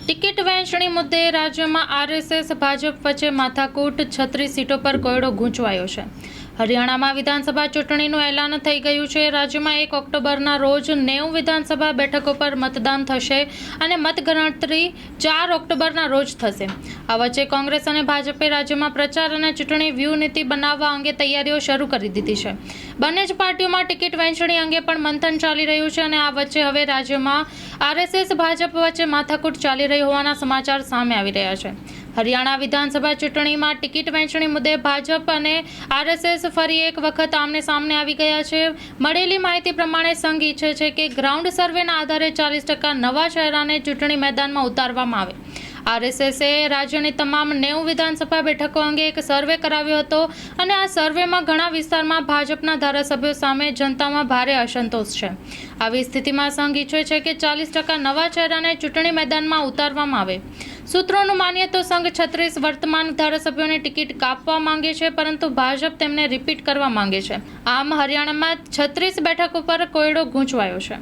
Ticket વહેંચણી મુદ્દે રાજ્યમાં આરએસએસ ભાજપ વચ્ચે માથાકૂટ, 36 સીટો પર કોયડો ગૂંચવાયો છે. હરિયાણામાં વિધાનસભા ચૂંટણીનું એલાન થઈ ગયું છે. રાજ્યમાં 1 ઓક્ટોબરના રોજ 90 વિધાનસભા બેઠકો પર મતદાન થશે અને મતગણતરી 4 ઓક્ટોબરના રોજ થશે. આ વચ્ચે કોંગ્રેસ અને ભાજપે રાજ્યમાં પ્રચાર અને ચૂંટણી વ્યૂહ નીતિ બનાવવા અંગે તૈયારીઓ શરૂ કરી દીધી છે. બંને જ પાર્ટીઓમાં ટિકિટ વહેંચણી અંગે પણ મંથન ચાલી રહ્યું છે અને આ વચ્ચે હવે રાજ્યમાં આરએસએસ ભાજપ વચ્ચે માથાકૂટ ચાલી રહી હોવાના સમાચાર સામે આવી રહ્યા છે. હરિયાણા વિધાનસભા ચૂંટણીમાં ટિકિટ વહેંચણી મુદ્દે ભાજપ અને આરએસએસ ફરી એક વખત આમને સામને આવી ગયા છે. મળેલી માહિતી પ્રમાણે સંઘ ઈચ્છે છે કે ગ્રાઉન્ડ સર્વેના આધારે 40% નવા ચહેરાને ચૂંટણી મેદાનમાં ઉતારવામાં આવે. આરએસએસે રાજ્યની તમામ 90 વિધાનસભા બેઠકો અંગે એક સર્વે કરાવ્યો હતો અને આ સર્વેમાં ઘણા વિસ્તારમાં ભાજપના ધારાસભ્યો સામે જનતામાં ભારે અસંતોષ છે. આવી સ્થિતિમાં સંઘ ઈચ્છે છે કે 40% નવા ચહેરાને ચૂંટણી મેદાનમાં ઉતારવામાં આવે. સૂત્રોનું માનીએ તો સંઘ 36 વર્તમાન ધારાસભ્યોને ટિકિટ કાપવા માંગે છે, પરંતુ ભાજપ તેમને રિપીટ કરવા માંગે છે. આમ હરિયાણામાં 36 બેઠકો પર કોયડો ગૂંચવાયો છે.